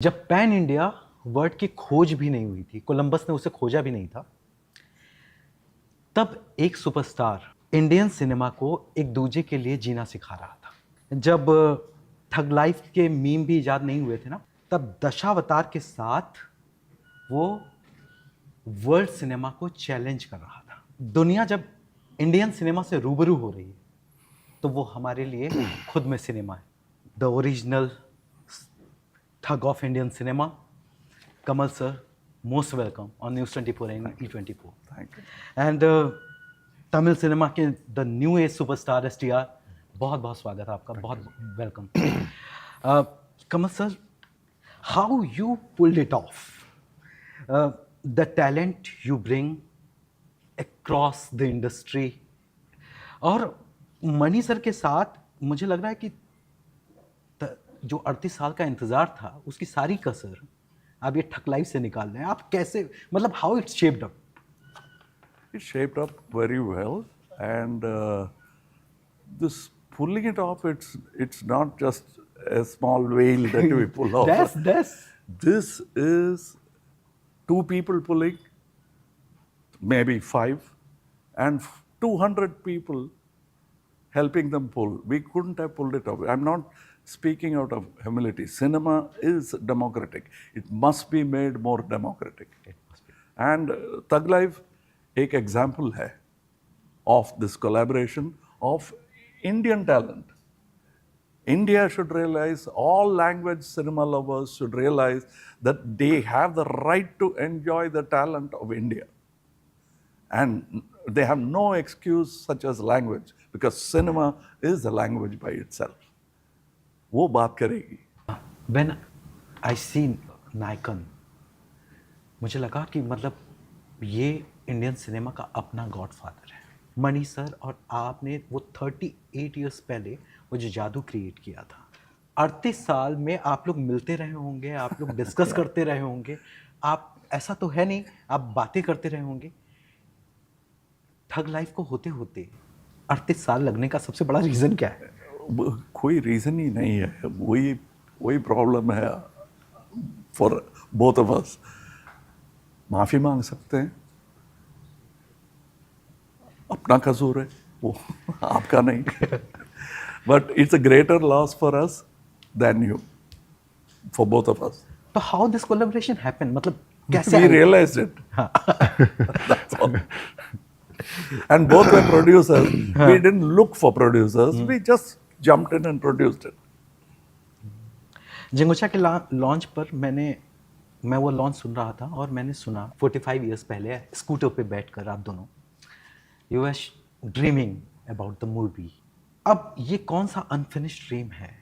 जब pan India word की खोज भी नहीं हुई थी, कोलंबस ने उसे खोजा भी नहीं था, तब एक सुपरस्टार इंडियन सिनेमा को एक दूजे के लिए जीना सिखा रहा था। जब ठग लाइफ के मीम भी इजाद नहीं हुए थे ना, तब दशावतार के साथ वो वर्ल्ड सिनेमा को चैलेंज कर रहा था। दुनिया जब इंडियन सिनेमा से रूबरू हो रही है तो वो हमारे लिए खुद में सिनेमा है। The original thug of Indian cinema, Kamal sir, most welcome on News24 and E24. Thank you. And Tamil cinema के the new age superstar STR, बहुत बहुत स्वागत है आपका, बहुत welcome. Kamal sir, how you pulled it off? The talent you bring across the industry, और money sir के साथ मुझे लग रहा है कि जो 38 साल का इंतजार था उसकी सारी कसर आप ये ठग लाइफ से निकाल रहे हैं। आप कैसे, मतलब how it's shaped up? It shaped up very well, and this pulling it off, it's not just a small whale that we pull off. That's This is two people pulling, maybe five, and 200 people helping them pull. We couldn't have pulled it off. I'm not speaking out of humility. Cinema is democratic. It must be made more democratic. And Thug Life एक example है of this collaboration of Indian talent. India should realize, all language cinema lovers should realize that they have the right to enjoy the talent of India. And they have no excuse such as language, because cinema is a language by itself. वो बात करेगी। When I see नायकन, मुझे लगा कि मतलब ये Indian cinema का अपना गॉडफादर है। मनी सर और आपने वो 38 इयर्स पहले वो जो जादू क्रिएट किया था, 38 साल में आप लोग मिलते रहे होंगे, आप लोग डिस्कस करते रहे होंगे, आप ऐसा तो है नहीं, आप बातें करते रहे होंगे। ठग लाइफ को होते होते 38 साल लगने का सबसे बड़ा रीज़न क्या है? कोई रीज़न ही नहीं है, वही प्रॉब्लम है फॉर बोथ ऑफ अस। माफ़ी मांग सकते हैं, अपना कसूर है वो, आपका नहीं। But it's a greater loss for us than you, for both of us. तो हाउ दिस कोलैबोरेशन हैपन, मतलब कैसे? We realized it, that's all. And both were producers. We didn't look for producers. We just jumped in and produced it. जिंगोचा के launch पर मैं वो launch सुन रहा था और मैंने सुना 45 इयर्स पहले स्कूटर पे बैठकर आप दोनों you were dreaming about the movie. अब ये कौन सा अनफिनिश्ड ड्रीम है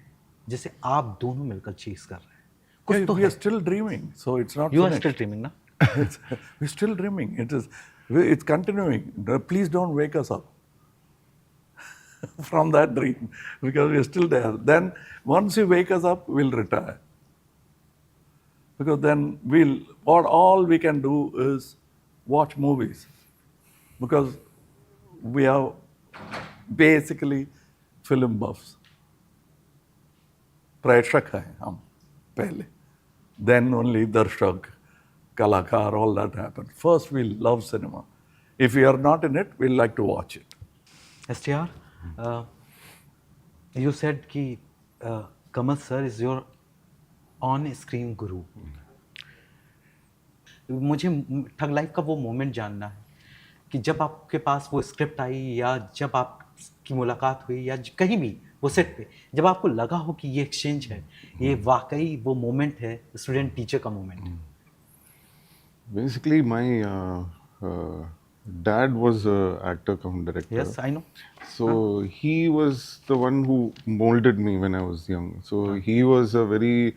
जिसे आप दोनों मिलकर चेस कर रहे हैं? कुछ तो we are still dreaming, so it's not. You are still dreaming, ना? We're still dreaming. It's continuing. Please don't wake us up from that dream, because we're still there. Then once you wake us up, we'll retire. Because then all we can do is watch movies. Because we are basically film buffs. प्रेक्षक हैं हम पहले. Then only दर्शक, Kalakar, all that happened. First, we love cinema. If we are not in it, we like to watch it. STR, you said कि Kamal sir is your on-screen guru. मुझे thug life का वो moment जानना है कि जब आपके पास वो स्क्रिप्ट आई या जब आपकी मुलाकात हुई या कहीं भी वो सेट पे, जब आपको लगा हो कि ये एक्सचेंज है, ये वाकई वो मोमेंट है, स्टूडेंट टीचर का मोमेंट है। Basically, my dad was an actor cum director. Yes, I know. So he was the one who molded me when I was young. So he was a very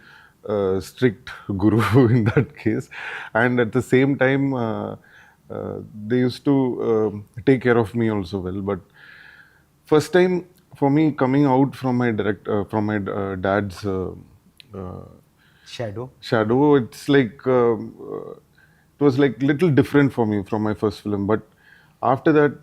strict guru in that case. And at the same time, they used to take care of me also well. But first time for me coming out from my dad's shadow, it's like it was like little different for me from my first film. But after that,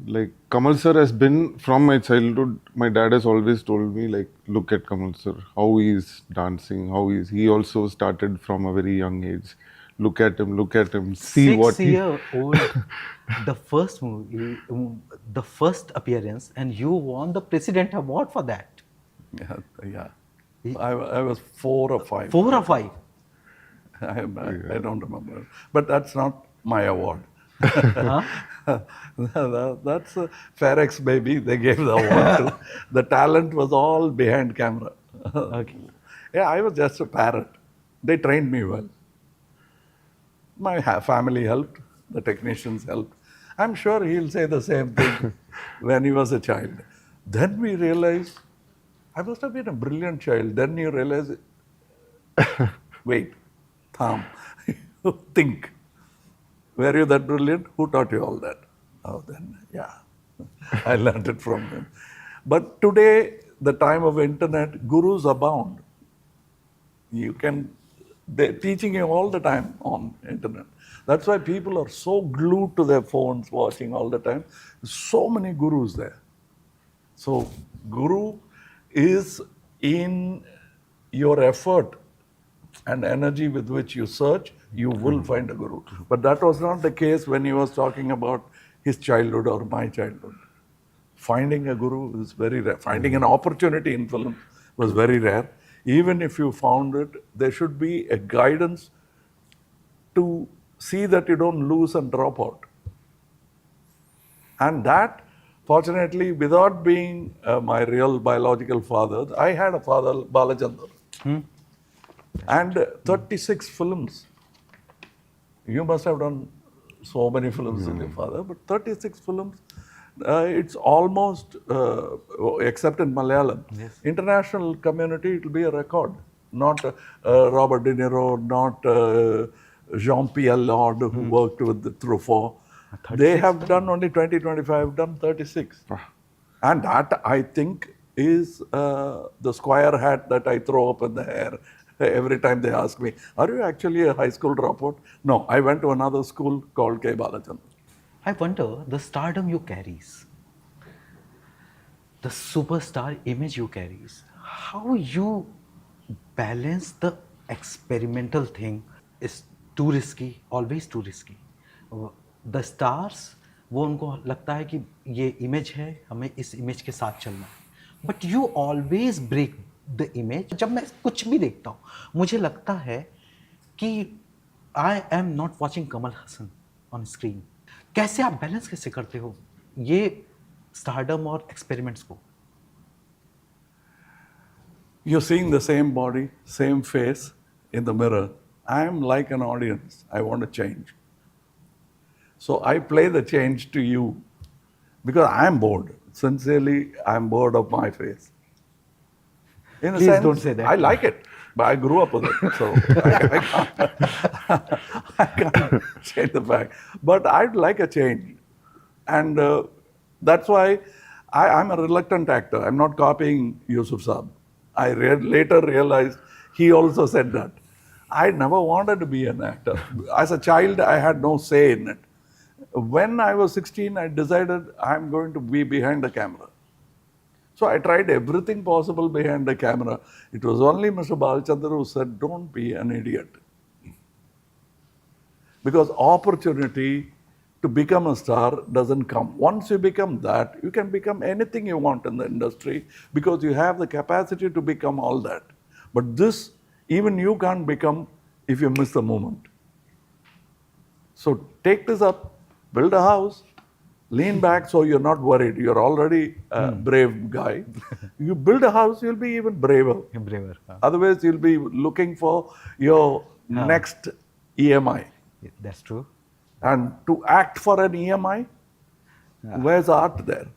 Like Kamal sir has been from my childhood. My dad has always told me, like, look at Kamal sir, how he's dancing, he also started from a very young age. Look at him, see what he. 6-year-old, the first movie, the first appearance, and you won the president award for that. Yeah, yeah. I was 4 or 5. 4 or 5. I don't remember. But that's not my award. Huh? That's FairX baby. They gave the award to. The talent was all behind camera. Okay. Yeah, I was just a parrot. They trained me well. My family helped. The technicians helped. I'm sure he'll say the same thing when he was a child. Then we realized I must have been a brilliant child. Then you realize, wait, Tham, think. Were you that brilliant? Who taught you all that? Oh, then, yeah, I learned it from him. But today, the time of internet, gurus abound. They're teaching you all the time on internet. That's why people are so glued to their phones, watching all the time. So many gurus there. So, guru is in your effort and energy with which you search, you will find a guru. But that was not the case when he was talking about his childhood or my childhood. Finding a guru is very rare. Finding an opportunity in film was very rare. Even if you found it, there should be a guidance to see that you don't lose and drop out. And that, fortunately, without being my real biological father, I had a father, Balachandar. And 36 films. You must have done so many films with your father, but 36 films, it's almost, except in Malayalam, international community, it will be a record. Not Robert De Niro, not Jean-Pierre Lord, who worked with the Truffaut. They have done only 20, 25, done 36. And that, I think, is the square hat that I throw up in the air every time they ask me, are you actually a high school dropout? No, I went to another school called K. Balachandra. I wonder the stardom you carries, the superstar image you carries, how you balance the experimental thing is too risky, always too risky. The stars, वो उनको लगता है कि ये image है, हमें इस image के साथ चलना है. But you always break the image. जब मैं कुछ भी देखता हूँ, मुझे लगता है कि I am not watching Kamal Haasan on screen. कैसे आप बैलेंस कैसे करते हो ये स्टारडम और एक्सपेरिमेंट्स को? You're seeing the same body, same face in the mirror. I am like an audience. I want to change. So I play the change to you because I am bored. Sincerely, I am bored of my face. In a Please sense, don't say that. I like it, but I grew up with it, so I can't change the fact. But I'd like a change. And that's why I'm a reluctant actor. I'm not copying Yusuf Saab. I later realized he also said that. I never wanted to be an actor. As a child, I had no say in it. When I was 16, I decided I'm going to be behind the camera. So I tried everything possible behind the camera. It was only Mr. Balachandra who said, don't be an idiot. Because opportunity to become a star doesn't come. Once you become that, you can become anything you want in the industry because you have the capacity to become all that. But this, even you can't become if you miss the moment. So take this up, build a house, lean back so you're not worried. You're already a brave guy. You build a house, you'll be even braver. Braver. Otherwise, you'll be looking for your next EMI. That's true. And to act for an EMI, where's art there?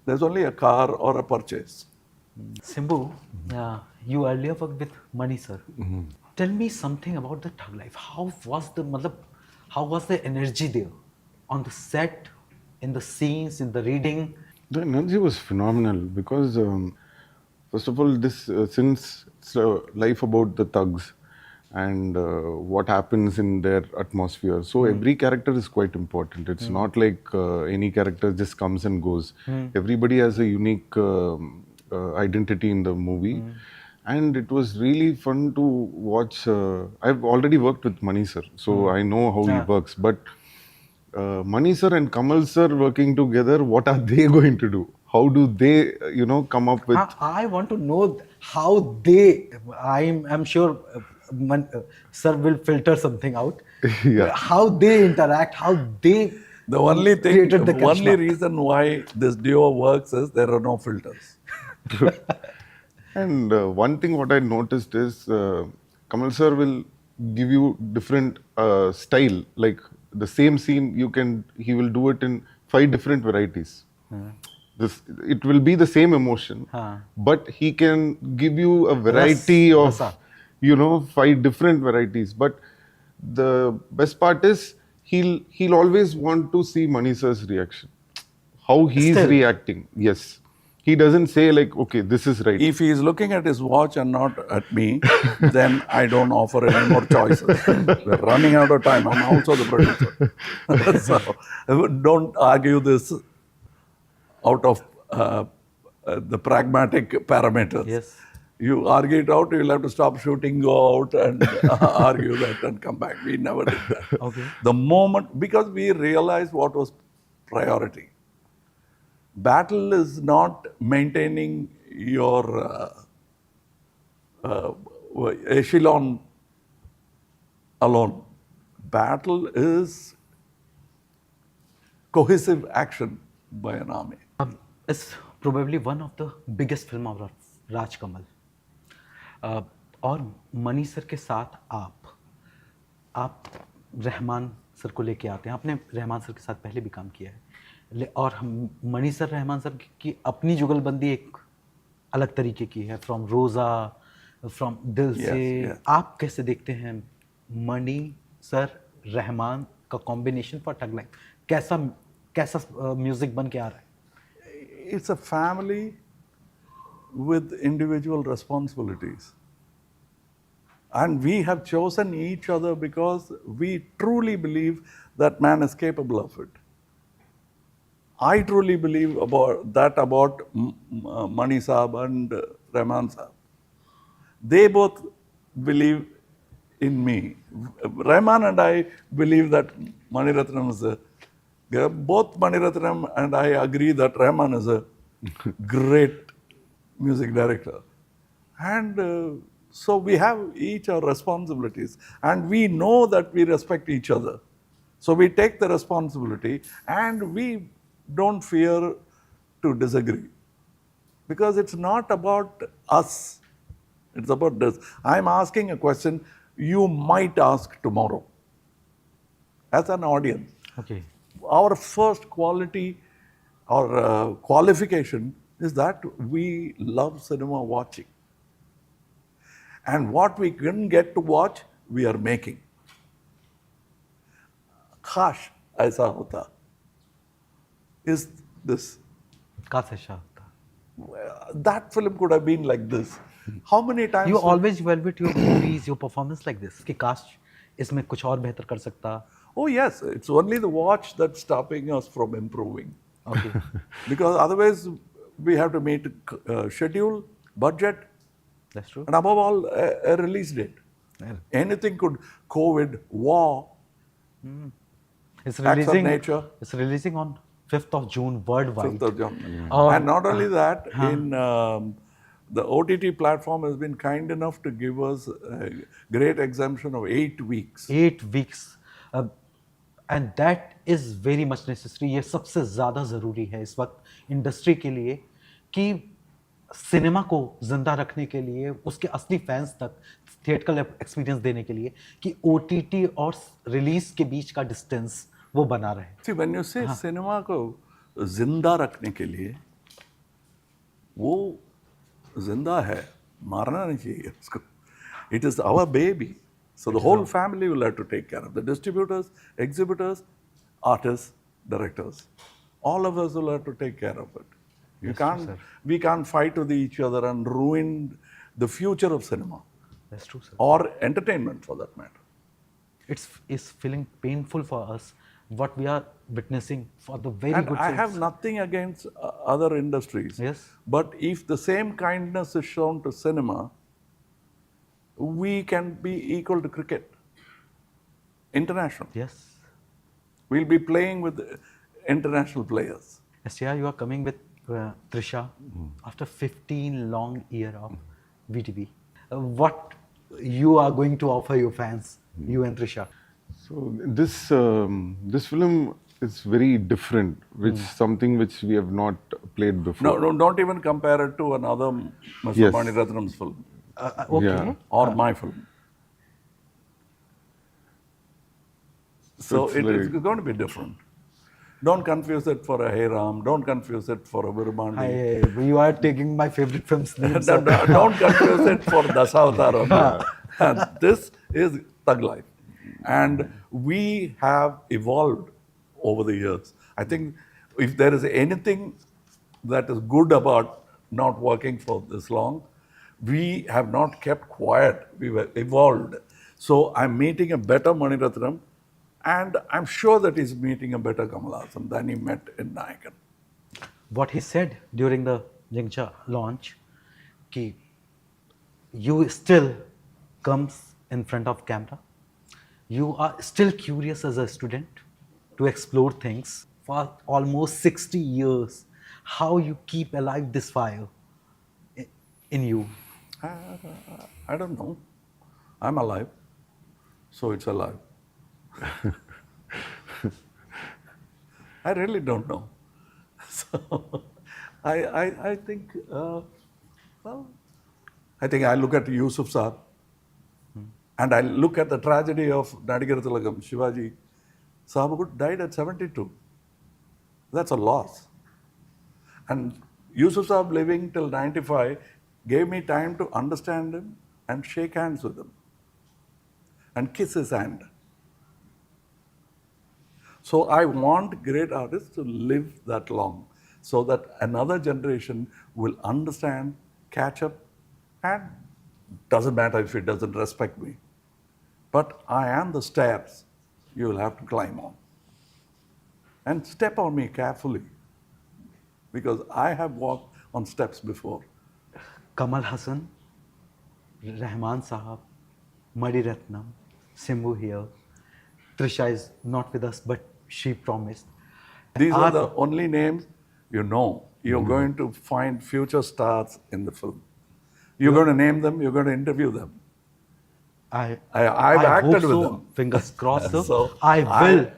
There's only a car or a purchase. Simbu, you earlier worked with Mani sir. Tell me something about the thug life. How was the energy there on the set, in the scenes, in the reading? The energy was phenomenal because, first of all, this since it's a life about the thugs, and what happens in their atmosphere. So every character is quite important. It's not like any character just comes and goes. Everybody has a unique identity in the movie. And it was really fun to watch. I've already worked with Mani sir, so I know how he works. But Mani sir and Kamal sir working together, what are they going to do? How do they, come up with? I want to know how they. I'm sure sir will filter something out. Yeah. How they interact, how they. The only thing, created the the only charisma. reason why this duo works is there are no filters. And one thing what I noticed is Kamal sir will give you different style. Like the same scene, he will do it in 5 different varieties. It will be the same emotion, but he can give you a variety of, rasa. 5 different varieties. But the best part is he'll always want to see Mani sir's reaction, how he's Still. reacting. Yes. He doesn't say like, okay, this is right. If he is looking at his watch and not at me, then I don't offer any more choices. We're running out of time. I'm also the producer. So don't argue this out of the pragmatic parameters. Yes. You argue it out, you'll have to stop shooting, go out and argue that and come back. We never did that. Okay. The moment, because we realized what was priority. Battle is not maintaining your echelon alone. Battle is cohesive action by an army. It's probably one of the biggest film of Raj Kamal. और money sir के साथ आप Rahman sir को लेके आते हैं. आपने Rahman sir के साथ पहले भी काम किया है. और हम मनी सर रहमान सर की अपनी जुगलबंदी एक अलग तरीके की है. फ्रॉम रोज़ा, फ्रॉम दिल से. आप कैसे देखते हैं मनी सर रहमान का कॉम्बिनेशन फॉर थग लाइफ? कैसा म्यूजिक बन के आ रहा है? It's a family with individual responsibilities. And we have chosen each other because we truly believe that man is capable of it. I truly believe about Mani Saab and Rahman Saab. They both believe in me. Rahman and I believe that Mani Ratnam is both Mani Ratnam and I agree that Rahman is a great music director. And so we have each our responsibilities, and we know that we respect each other. So we take the responsibility and we don't fear to disagree. Because it's not about us, it's about this. I'm asking a question you might ask tomorrow as an audience. Okay. Our first quality or qualification is that we love cinema watching. And what we couldn't get to watch, we are making. Kash aisa hota. Is this? काश ऐसा होता. That film could have been like this. How many times? You always evaluate your movies, your performance like this. कि काश इसमें कुछ और बेहतर कर सकता. Oh yes, it's only the watch that's stopping us from improving. Okay. Because otherwise we have to meet schedule, budget, That's true. and above all a release date. Anything could, COVID, war, It's acts of releasing. nature. It's releasing on 5th of June worldwide. 5th of June. Oh, And not only that, in the OTT platform has been kind enough to give us a great exemption of 8 weeks. 8 weeks. And that is very much necessary. ये सबसे ज़्यादा ज़रूरी है इस वक्त industry के लिए कि सिनेमा को जिंदा रखने के लिए, उसके असली फैंस तक थिएटरल एक्सपीरियंस देने के लिए कि ओटीटी और रिलीज के बीच का डिस्टेंस वो बना रहे. See, when you say cinema को जिंदा रखने के लिए, वो जिंदा है, मारना नहीं चाहिए उसको. It is our baby. So the whole family will have to take care of the distributors, exhibitors, artists, directors. All of us will have to take care of it. We can't fight with each other and ruin the future of cinema. That's true, sir. or entertainment for that matter. It's feeling painful for us what we are witnessing for the very And good I films. have nothing against other industries. Yes. But if the same kindness is shown to cinema, we can be equal to cricket. International. Yes. We'll be playing with international players. STR, you are coming with Trisha after 15 long year of VTV. What you are going to offer your fans, you and Trisha? So this film is very different, which something which we have not played before. No, don't even compare it to another Mr. Yes. Mani Ratnam's film Okay. Yeah. or my film. So It's it's like- going to be different. Don't confuse it for a Hey Ram. Don't confuse it for a Virumandi. You are taking my favorite film's name. Don't confuse it for Dasavataram. This is Thug Life. And we have evolved over the years. I think if there is anything that is good about not working for this long, we have not kept quiet. We were evolved. So I'm meeting a better Mani Ratnam, and I'm sure that he's meeting a better Kamal Haasan than he met in Nayakan. What he said during the Jingcha launch, कि you still comes in front of camera. You are still curious as a student to explore things for almost 60 years. How you keep alive this fire in you? I don't know. I'm alive, so it's alive. I really don't know. So I think, I think I look at Yusuf Saab and I look at the tragedy of Nadigar Tilakam, Shivaji. Saab died at 72. That's a loss. And Yusuf Saab living till 95 gave me time to understand him and shake hands with him and kiss his hand. So I want great artists to live that long so that another generation will understand, catch up, and doesn't matter if it doesn't respect me. But I am the stairs you will have to climb on. And step on me carefully because I have walked on steps before. Kamal Haasan, Rahman Sahab, Mani Ratnam, Simbu here. Trisha is not with us, but she promised. These are the only names you know. You're going to find future stars in the film. You're going to name them, you're going to interview them. I've acted hope with so. them. Fingers crossed. Sir. So I will.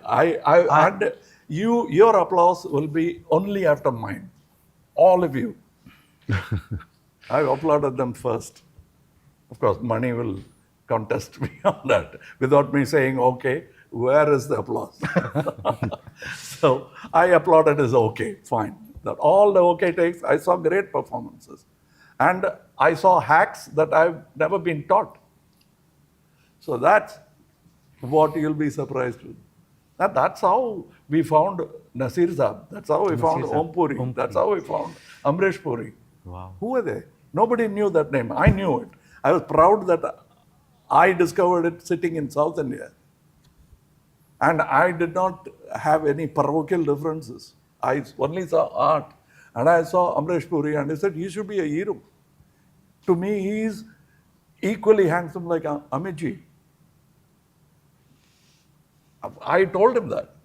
and your applause will be only after mine. All of you. I applauded them first. Of course, Mani will contest me on that without me saying, okay, where is the applause? So I applauded as okay, fine. That all the okay takes, I saw great performances. And I saw hacks that I've never been taught. So that's what you'll be surprised with. That's how we found Nasir Saab. That's how we found Saab. Om Puri. That's how we found Amrish Puri. Wow. Who were they? Nobody knew that name. I knew it. I was proud that I discovered it sitting in South India. And I did not have any parochial differences. I only saw art. And I saw Amrish Puri and he said, he should be a hero. To me, he is equally handsome like Amit ji. I told him that.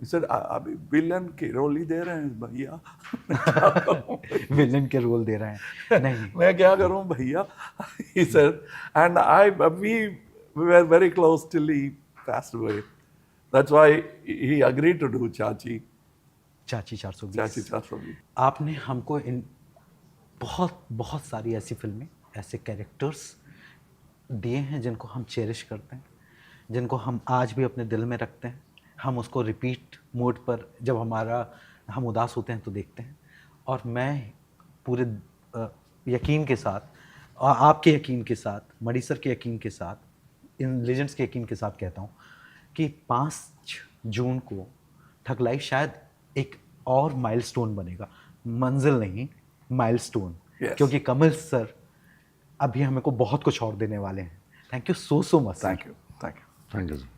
He said, अभी villain के role ही दे रहे हैं भैया. Villain के role दे रहे हैं नहीं. मैं क्या करूं भैया? He said, and we were very close till he passed away. That's why he agreed to do Chachi. चाची 420. Chachi 420. आपने हमको इन बहुत सारी ऐसी फिल्में, ऐसे कैरेक्टर्स दिए हैं जिनको हम चेरिश करते हैं, जिनको हम आज भी अपने दिल में रखते हैं. हम उसको रिपीट मोड पर जब हम उदास होते हैं तो देखते हैं. और मैं पूरे यकीन के साथ और आपके यकीन के साथ, मणि सर के यकीन के साथ, इन लेजेंड्स के यकीन के साथ कहता हूँ कि 5 जून को ठग लाइफ शायद एक और माइलस्टोन बनेगा. मंजिल नहीं, माइलस्टोन. Yes. क्योंकि कमल सर अभी हमें को बहुत कुछ और देने वाले हैं. Thank you so much. Thank you. Thank you. Thank you.